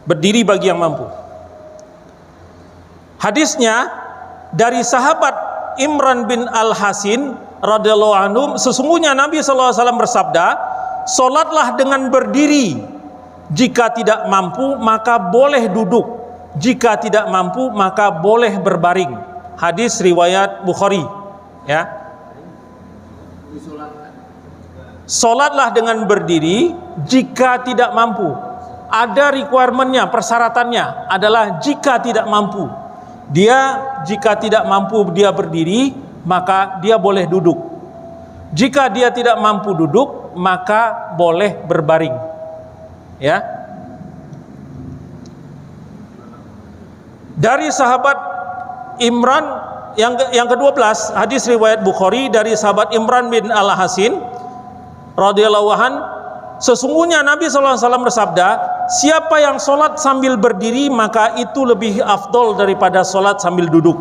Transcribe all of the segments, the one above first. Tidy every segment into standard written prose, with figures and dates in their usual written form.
Berdiri bagi yang mampu. Hadisnya dari sahabat Imran bin Al-Hasin radhiyallahu anhu, sesungguhnya Nabi sallallahu alaihi wasallam bersabda, "Salatlah dengan berdiri. Jika tidak mampu maka boleh duduk. Jika tidak mampu maka boleh berbaring." Hadis riwayat Bukhari, ya. Salatlah dengan berdiri jika tidak mampu. Ada requirement-nya, persyaratannya adalah jika tidak mampu. Jika tidak mampu dia berdiri, maka dia boleh duduk. Jika dia tidak mampu duduk, maka boleh berbaring. Ya. Dari sahabat Imran yang ke-12, hadis riwayat Bukhari dari sahabat Imran bin Al-Hasin radhiyallahu an, sesungguhnya Nabi SAW bersabda, siapa yang sholat sambil berdiri maka itu lebih afdol daripada sholat sambil duduk.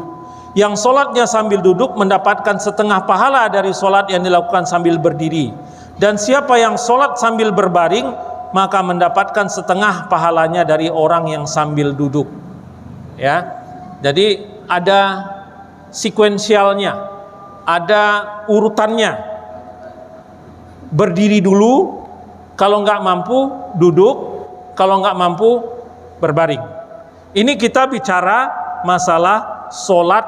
Yang sholatnya sambil duduk mendapatkan setengah pahala dari sholat yang dilakukan sambil berdiri. Dan siapa yang sholat sambil berbaring maka mendapatkan setengah pahalanya dari orang yang sambil duduk. Ya, jadi ada sekuensialnya, ada urutannya. Berdiri dulu, kalau nggak mampu duduk, kalau nggak mampu berbaring. Ini kita bicara masalah sholat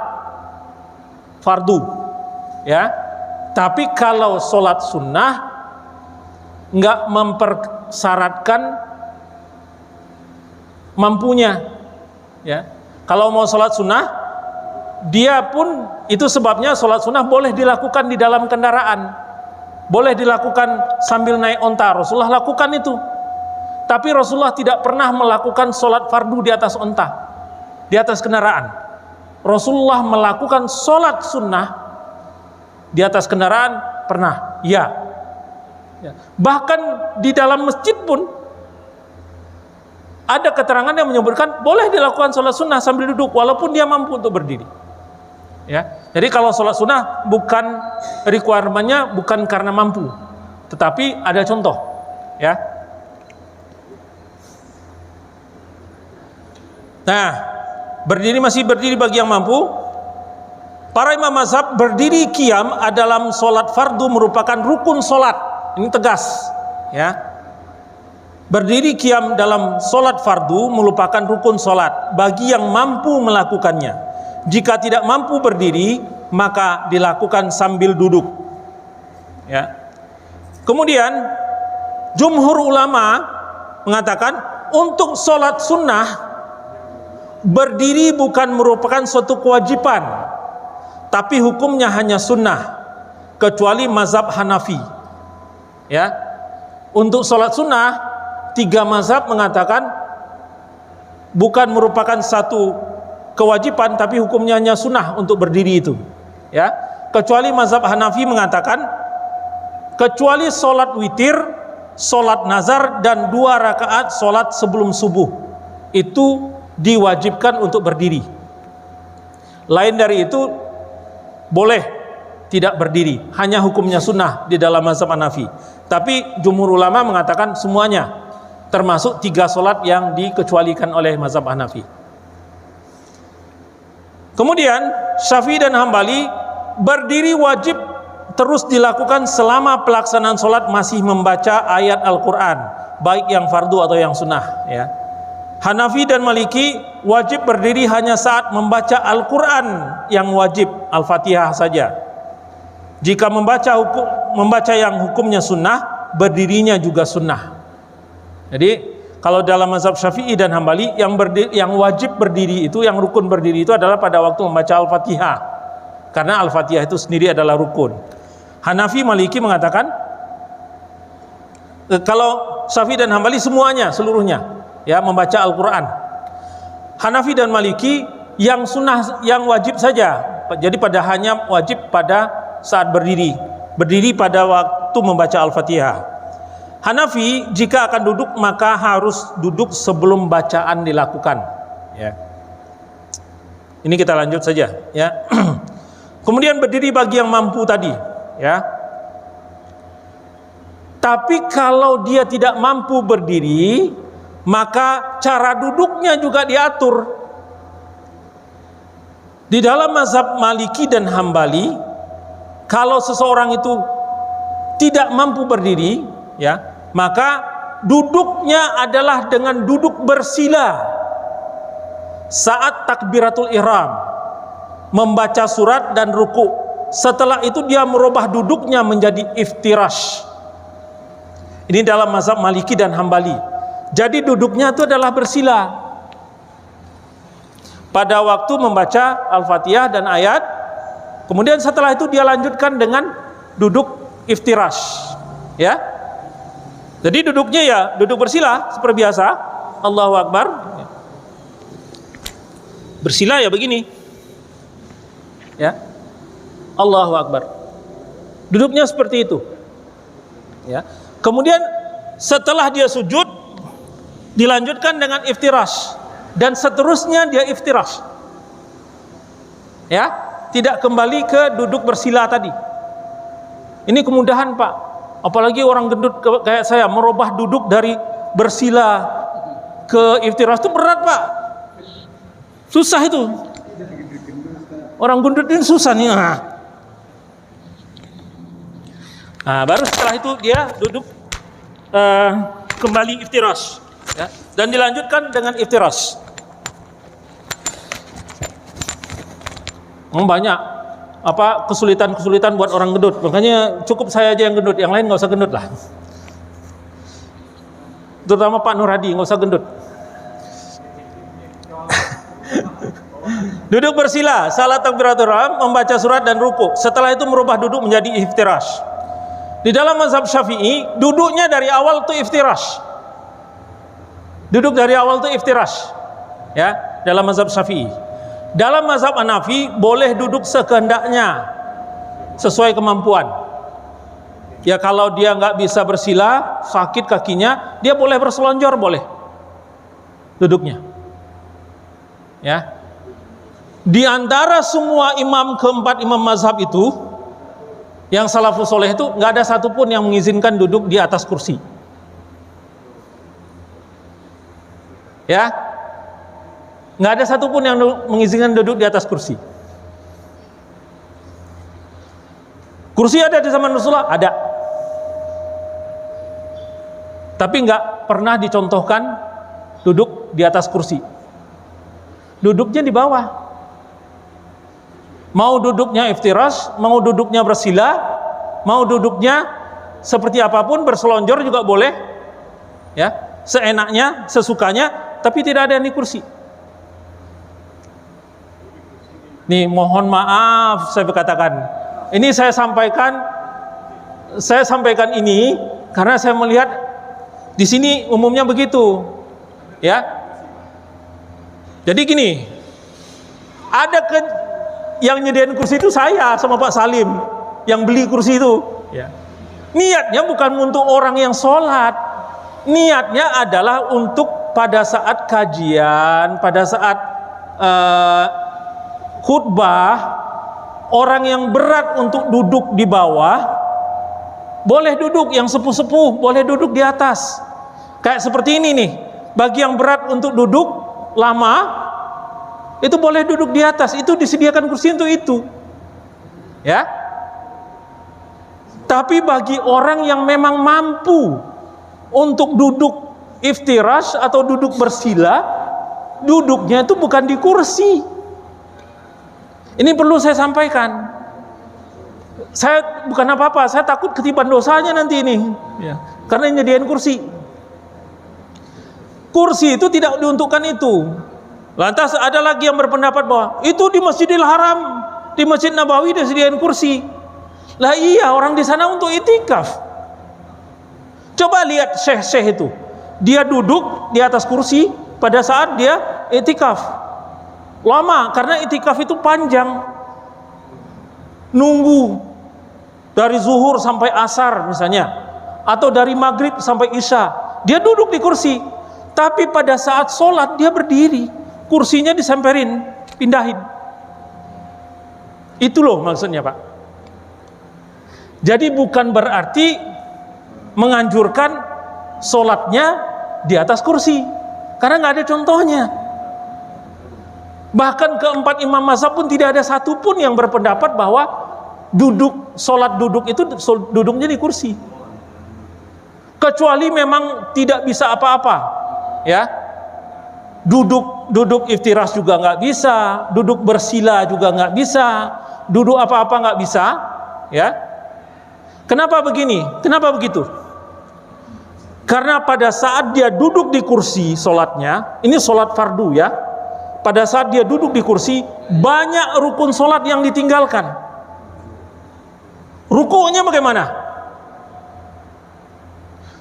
fardu, ya. Tapi kalau sholat sunnah nggak mempersyaratkan mampunya, ya. Kalau mau sholat sunnah, dia pun itu sebabnya sholat sunnah boleh dilakukan di dalam kendaraan, boleh dilakukan sambil naik onta. Rasulullah lakukan itu. Tapi Rasulullah tidak pernah melakukan sholat fardu di atas onta, di atas kendaraan. Rasulullah melakukan sholat sunnah di atas kendaraan pernah, ya. Bahkan di dalam masjid pun ada keterangan yang menyebutkan boleh dilakukan sholat sunnah sambil duduk walaupun dia mampu untuk berdiri. Ya, jadi kalau sholat sunnah bukan requirement-nya bukan karena mampu, tetapi ada contoh, ya. Nah, masih berdiri bagi yang mampu. Para imam mazhab berdiri qiyam dalam sholat fardu merupakan rukun sholat. Ini tegas, ya. Berdiri qiyam dalam sholat fardu merupakan rukun sholat bagi yang mampu melakukannya. Jika tidak mampu berdiri, maka dilakukan sambil duduk. Ya. Kemudian, jumhur ulama mengatakan untuk sholat sunnah berdiri bukan merupakan suatu kewajiban, tapi hukumnya hanya sunnah, kecuali mazhab Hanafi. Ya, untuk sholat sunnah 3 mazhab mengatakan bukan merupakan satu kewajiban, tapi hukumnya hanya sunnah untuk berdiri itu. Ya, kecuali mazhab Hanafi mengatakan kecuali sholat witir, sholat nazar dan 2 rakaat sholat sebelum subuh itu diwajibkan untuk berdiri. Lain dari itu boleh tidak berdiri, hanya hukumnya sunnah di dalam mazhab Hanafi. Tapi jumhur ulama mengatakan semuanya, termasuk 3 sholat yang dikecualikan oleh mazhab Hanafi. Kemudian Syafi'i dan Hambali berdiri wajib terus dilakukan selama pelaksanaan sholat masih membaca ayat Al-Quran, baik yang fardu atau yang sunnah, ya. Hanafi dan Maliki wajib berdiri hanya saat membaca Al-Quran yang wajib, Al-Fatihah saja. Jika membaca yang hukumnya sunnah, berdirinya juga sunnah. Jadi kalau dalam mazhab Syafi'i dan Hambali yang wajib berdiri itu, yang rukun berdiri itu adalah pada waktu membaca Al-Fatihah, karena Al-Fatihah itu sendiri adalah rukun. Hanafi Maliki mengatakan kalau Syafi'i dan Hambali semuanya, seluruhnya, ya, membaca Al-Quran. Hanafi dan Maliki yang sunnah, yang wajib saja. Jadi hanya wajib pada saat berdiri pada waktu membaca Al-Fatihah. Hanafi jika akan duduk maka harus duduk sebelum bacaan dilakukan, ya. Ini kita lanjut saja, ya. Kemudian berdiri bagi yang mampu tadi, ya. Tapi kalau dia tidak mampu berdiri, maka cara duduknya juga diatur. Di dalam mazhab Maliki dan Hambali, kalau seseorang itu tidak mampu berdiri, ya, maka duduknya adalah dengan duduk bersila saat takbiratul ihram, membaca surat dan ruku. Setelah itu dia merubah duduknya menjadi iftirash. Ini dalam mazhab Maliki dan Hambali. Jadi duduknya itu adalah bersila pada waktu membaca Al-Fatihah dan ayat. Kemudian setelah itu dia lanjutkan dengan duduk iftirash, ya. Jadi duduknya ya duduk bersila seperti biasa. Allahu Akbar. Bersila ya begini, ya. Allahu Akbar. Duduknya seperti itu, ya. Kemudian setelah dia sujud dilanjutkan dengan iftirash, dan seterusnya dia iftirash, ya, tidak kembali ke duduk bersila tadi. Ini kemudahan, Pak. Apalagi orang gendut kayak saya merubah duduk dari bersila ke iftirash itu berat, Pak. Susah itu. Orang gendut ini susah nih. Nah, baru setelah itu dia duduk kembali iftirash, ya, dan dilanjutkan dengan iftirash. Banyak kesulitan buat orang gendut, makanya cukup saya aja yang gendut, yang lain nggak usah gendut lah. Terutama Pak Nur Hadi, nggak usah gendut. Duduk bersila, salat takbiratul ihram, membaca surat dan ruku. Setelah itu merubah duduk menjadi iftirash. Di dalam mazhab Syafi'i, duduknya dari awal itu iftirash. Duduk dari awal itu iftirash, ya, dalam mazhab Syafi'i. Dalam mazhab Hanafi boleh duduk sekehendaknya sesuai kemampuan. Ya, kalau dia nggak bisa bersila, sakit kakinya, dia boleh berselonjor, boleh duduknya, ya. Di antara semua keempat imam mazhab itu, yang salafus soleh itu nggak ada satupun yang mengizinkan duduk di atas kursi, ya. Nggak ada satupun yang mengizinkan duduk di atas kursi. Kursi ada di zaman Rasulullah, ada, tapi nggak pernah dicontohkan duduk di atas kursi. Duduknya di bawah. Mau duduknya iftirash, mau duduknya bersila, mau duduknya seperti apapun, berselonjor juga boleh, ya, seenaknya, sesukanya, tapi tidak ada di kursi. Nih, mohon maaf saya berkatakan, ini saya sampaikan ini karena saya melihat di sini umumnya begitu, ya. Jadi gini, ada yang nyediain kursi itu saya sama Pak Salim yang beli kursi itu, ya. Niatnya bukan untuk orang yang sholat, niatnya adalah untuk pada saat kajian, pada saat khutbah, orang yang berat untuk duduk di bawah boleh duduk, yang sepuh-sepuh boleh duduk di atas. Kayak seperti ini nih, bagi yang berat untuk duduk lama itu boleh duduk di atas, itu disediakan kursi untuk itu, ya. Tapi bagi orang yang memang mampu untuk duduk iftirash atau duduk bersila, duduknya itu bukan di kursi. Ini perlu saya sampaikan. Saya bukan apa-apa, saya takut ketiban dosanya nanti ini, ya, karena nyediain kursi. Kursi itu tidak diuntukkan itu. Lantas ada lagi yang berpendapat bahwa itu di Masjidil Haram, di Masjid Nabawi disediain kursi. Lah iya, orang di sana untuk itikaf. Coba lihat syekh-syekh itu, dia duduk di atas kursi pada saat dia itikaf. Lama, karena itikaf itu panjang. Nunggu dari zuhur sampai asar misalnya, atau dari maghrib sampai isya, dia duduk di kursi. Tapi pada saat sholat dia berdiri, kursinya disemperin, pindahin. Itu loh maksudnya, Pak. Jadi bukan berarti menganjurkan sholatnya di atas kursi, karena nggak ada contohnya. Bahkan keempat imam mazhab pun tidak ada satupun yang berpendapat bahwa sholat duduk itu duduknya di kursi, kecuali memang tidak bisa apa-apa, ya. Duduk iftiras juga nggak bisa, duduk bersila juga nggak bisa, duduk apa-apa nggak bisa, ya. Kenapa begini? Kenapa begitu? Karena pada saat dia duduk di kursi sholatnya, ini sholat fardu ya, pada saat dia duduk di kursi, banyak rukun sholat yang ditinggalkan. Rukunya bagaimana?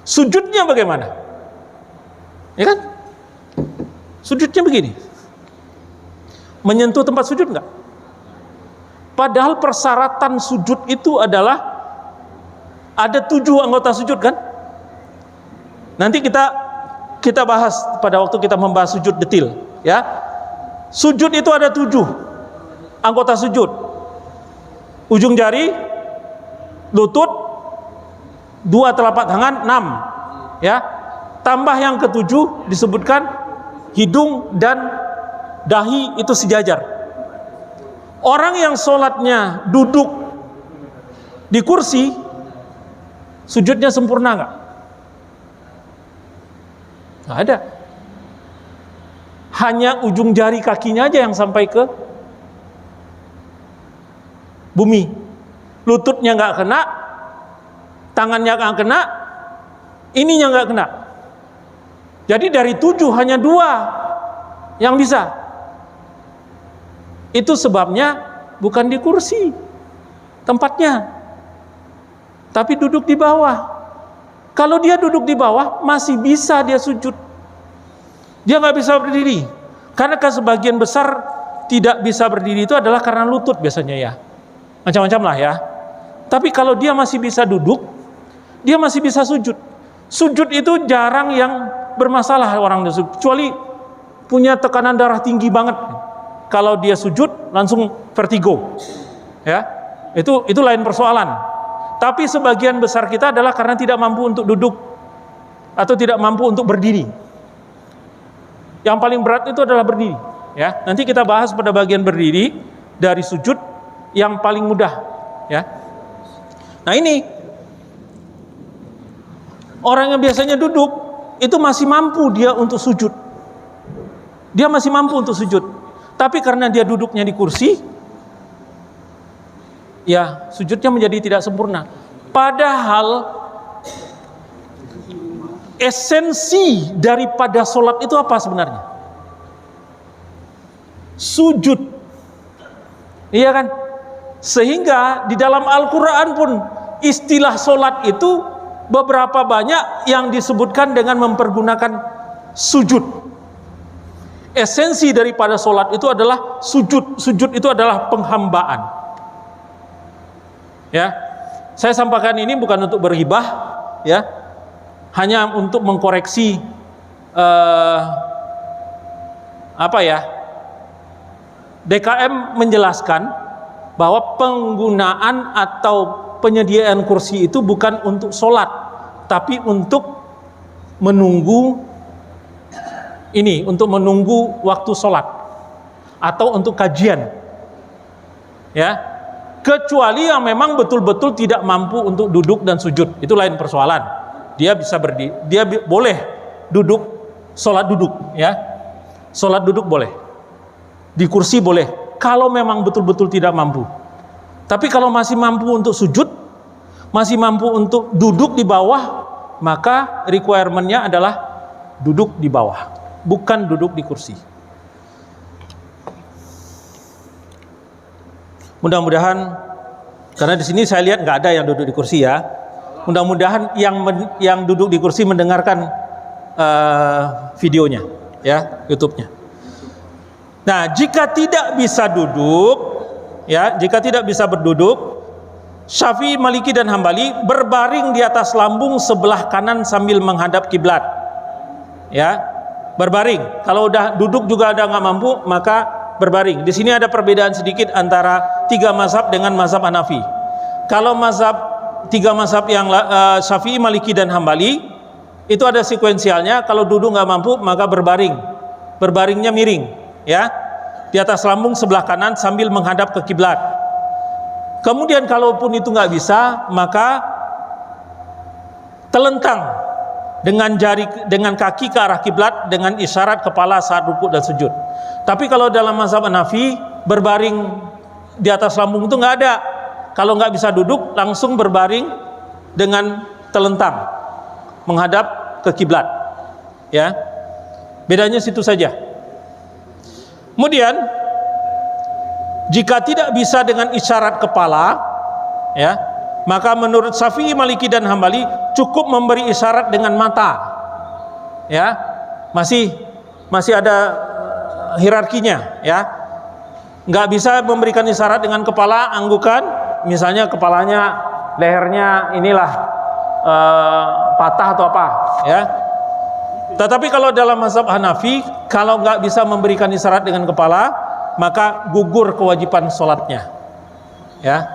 Sujudnya bagaimana? Ya kan? Sujudnya begini, menyentuh tempat sujud enggak? Padahal persyaratan sujud itu adalah ada 7 anggota sujud kan? Nanti kita bahas pada waktu kita membahas sujud detil, ya. Sujud itu ada 7 anggota sujud: ujung jari, lutut, 2 telapak tangan, 6, ya. Tambah yang ke-7 disebutkan hidung dan dahi itu sejajar. Orang yang sholatnya duduk di kursi, sujudnya sempurna nggak? Nggak ada. Hanya ujung jari kakinya aja yang sampai ke bumi. Lututnya nggak kena, tangannya nggak kena, ininya nggak kena. Jadi dari 7 hanya 2 yang bisa. Itu sebabnya bukan di kursi tempatnya, tapi duduk di bawah. Kalau dia duduk di bawah, masih bisa dia sujud. Dia nggak bisa berdiri. Karena sebagian besar tidak bisa berdiri itu adalah karena lutut biasanya ya. Macam-macam lah ya. Tapi kalau dia masih bisa duduk, dia masih bisa sujud. Sujud itu jarang yang bermasalah orang sujud, kecuali punya tekanan darah tinggi banget. Kalau dia sujud langsung vertigo. Ya. Itu lain persoalan. Tapi sebagian besar kita adalah karena tidak mampu untuk duduk atau tidak mampu untuk berdiri. Yang paling berat itu adalah berdiri, ya. Nanti kita bahas pada bagian berdiri dari sujud yang paling mudah, ya. Nah, ini orang yang biasanya duduk itu masih mampu dia untuk sujud. Dia masih mampu untuk sujud. Tapi karena dia duduknya di kursi, ya sujudnya menjadi tidak sempurna. Padahal esensi daripada sholat itu apa sebenarnya? Sujud. Iya kan? Sehingga di dalam Al-Quran pun istilah sholat itu beberapa banyak yang disebutkan dengan mempergunakan sujud. Esensi daripada sholat itu adalah sujud. Sujud itu adalah penghambaan. Ya, saya sampaikan ini bukan untuk berghibah, ya, hanya untuk mengkoreksi DKM menjelaskan bahwa penggunaan atau penyediaan kursi itu bukan untuk sholat, tapi untuk menunggu waktu sholat atau untuk kajian, ya. Kecuali yang memang betul-betul tidak mampu untuk duduk dan sujud, itu lain persoalan. Dia bisa berdiri, dia boleh duduk, sholat duduk, ya. Sholat duduk boleh, di kursi boleh, kalau memang betul-betul tidak mampu. Tapi kalau masih mampu untuk sujud, masih mampu untuk duduk di bawah, maka requirement-nya adalah duduk di bawah, bukan duduk di kursi. Mudah-mudahan, karena di sini saya lihat nggak ada yang duduk di kursi ya. Mudah-mudahan yang duduk di kursi mendengarkan videonya, ya, YouTube-nya. Nah, jika tidak bisa duduk, ya, jika tidak bisa berduduk, Syafi'i, Maliki dan Hambali berbaring di atas lambung sebelah kanan sambil menghadap kiblat. Ya, berbaring. Kalau udah duduk juga ada nggak mampu, maka berbaring. Di sini ada perbedaan sedikit antara 3 mazhab dengan mazhab Hanafi. Kalau mazhab 3 mazhab yang Syafi'i, Maliki dan Hambali, itu ada sekuensialnya. Kalau duduk nggak mampu, maka berbaring. Berbaringnya miring, ya, di atas lambung sebelah kanan sambil menghadap ke kiblat. Kemudian kalaupun itu nggak bisa, maka telentang dengan kaki ke arah kiblat dengan isyarat kepala saat rukuk dan sujud. Tapi kalau dalam mazhab Hanafi, berbaring di atas lambung itu nggak ada. Kalau nggak bisa duduk, langsung berbaring dengan telentang menghadap ke kiblat, ya. Bedanya situ saja. Kemudian jika tidak bisa dengan isyarat kepala, ya, maka menurut Syafi'i, Maliki dan Hambali cukup memberi isyarat dengan mata, ya. Masih ada hierarkinya, ya. Nggak bisa memberikan isyarat dengan kepala, anggukan, misalnya kepalanya, lehernya inilah patah atau apa, ya. Tetapi kalau dalam mazhab Hanafi, kalau nggak bisa memberikan isyarat dengan kepala, maka gugur kewajiban sholatnya, ya.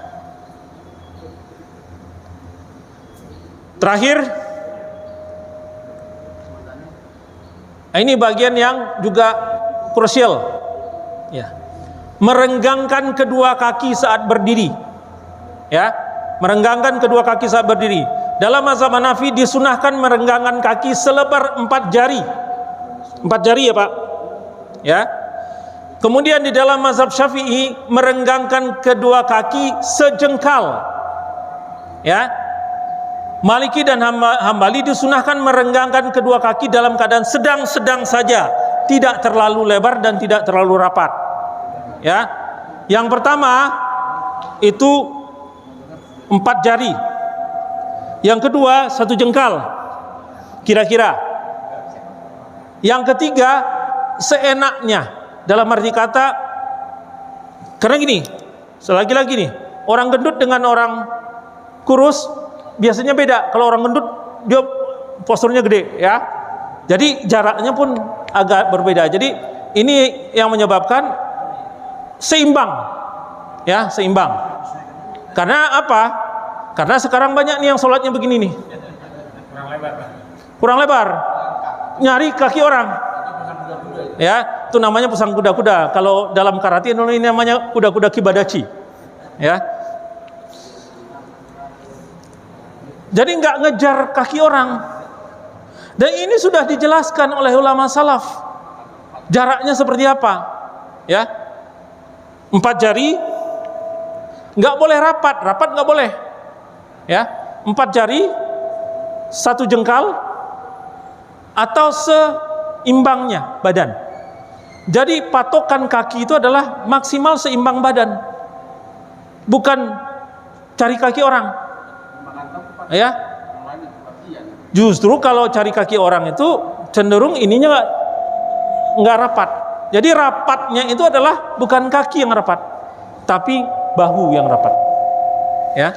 Terakhir, ini bagian yang juga krusial, ya. Merenggangkan kedua kaki saat berdiri, ya. Merenggangkan kedua kaki saat berdiri. Dalam mazhab Hanafi disunahkan merenggangkan kaki selebar 4 jari. 4 jari, ya Pak, ya. Kemudian di dalam mazhab Syafi'i merenggangkan kedua kaki sejengkal, ya. Maliki dan Hambali disunahkan merenggangkan kedua kaki dalam keadaan sedang-sedang saja, tidak terlalu lebar dan tidak terlalu rapat, ya. Yang pertama itu 4 jari, yang kedua 1 jengkal kira-kira, yang ketiga seenaknya, dalam arti kata, karena gini, selagi-lagi nih, orang gendut dengan orang kurus biasanya beda. Kalau orang gendut dia posturnya gede, ya, jadi jaraknya pun agak berbeda. Jadi ini yang menyebabkan seimbang, ya, seimbang. Karena apa? Karena sekarang banyak nih yang sholatnya begini nih, kurang lebar, nyari kaki orang, ya, itu namanya pusang kuda-kuda. Kalau dalam karate ini namanya kuda-kuda kibadachi, ya. Jadi nggak ngejar kaki orang. Dan ini sudah dijelaskan oleh ulama salaf, jaraknya seperti apa, ya. 4 jari, nggak boleh rapat nggak boleh, ya. 4 jari, 1 jengkal, atau seimbangnya badan. Jadi patokan kaki itu adalah maksimal seimbang badan, bukan cari kaki orang, ya. Justru kalau cari kaki orang itu cenderung ininya nggak rapat. Jadi rapatnya itu adalah bukan kaki yang rapat, tapi bahu yang rapat, ya.